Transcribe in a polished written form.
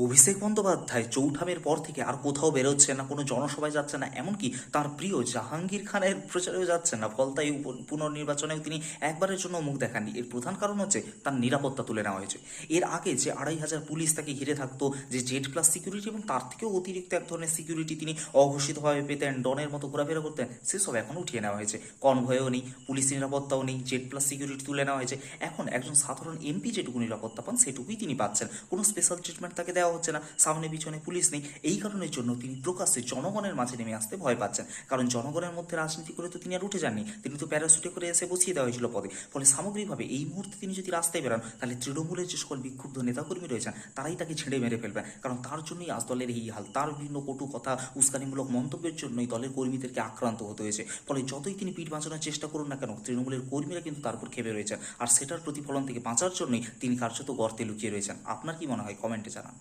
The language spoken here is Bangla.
অভিষেক বন্দ্যোপাধ্যায় চৌঠামের পর থেকে আর কোথাও বেরোচ্ছে না, কোনো জনসভায় যাচ্ছে না, এমনকি তার প্রিয় জাহাঙ্গীর খানের প্রচারেও যাচ্ছেন না। ফলতাই পুনর্নির্বাচনেও তিনি একবারের জন্য মুখ দেখাননি। এর প্রধান কারণ হচ্ছে তার নিরাপত্তা তুলে নেওয়া হয়েছে। এর আগে যে 2,500 পুলিশ তাকে ঘিরে থাকতো, যে জেড প্লাস সিকিউরিটি এবং তার থেকেও অতিরিক্ত এক ধরনের সিকিউরিটি তিনি অঘোষিতভাবে পেতেন, ডনের মতো ঘোরাফেরা করতেন, সেসব এখন উঠিয়ে নেওয়া হয়েছে। কনভয়ও নেই, পুলিশ নিরাপত্তাও নেই, জেড প্লাস সিকিউরিটি তুলে নেওয়া হয়েছে। এখন একজন সাধারণ এমপি যেটুকু নিরাপত্তা পান সেটুকুই তিনি পাচ্ছেন, কোনো স্পেশাল ট্রিটমেন্ট তাকে দেওয়া হচ্ছে না। সামনে পিছনে পুলিশ নেই। এই কারণের জন্য তিনি প্রকাশ্যে জনগণের মাঝে নেমে আসতে ভয় পাচ্ছেন, কারণ জনগণের মধ্যে রাজনীতি করে তো তিনি আর উঠে যাননি, তিনি তো প্যারাশুটে করে এসে বসিয়ে দেওয়া হয়েছিল পদে। ফলে সামগ্রিকভাবে এই মুহূর্তে তিনি যদি রাস্তায় বেরোন, তাহলে তৃণমূলের যে সকল বিক্ষুব্ধ নেতাকর্মী রয়েছেন তারাই তাকে ছেড়ে মেরে ফেলবেন, কারণ তার জন্যই আজ দলের এই হাল। তার বিভিন্ন কটু কথা, উস্কানিমূলক মন্তব্যের জন্যই দলের কর্মীদেরকে আক্রান্ত হতে হয়েছে। ফলে যতই তিনি পিঠ বাঁচানোর চেষ্টা করুন না কেন, তৃণমূলের কর্মীরা কিন্তু তার উপর খেপে রয়েছেন, আর সেটার প্রতিফলন থেকে বাঁচার জন্যই তিনি কার্যত গর্তে লুকিয়ে রয়েছেন। আপনার কি মনে হয়? কমেন্টে জানান।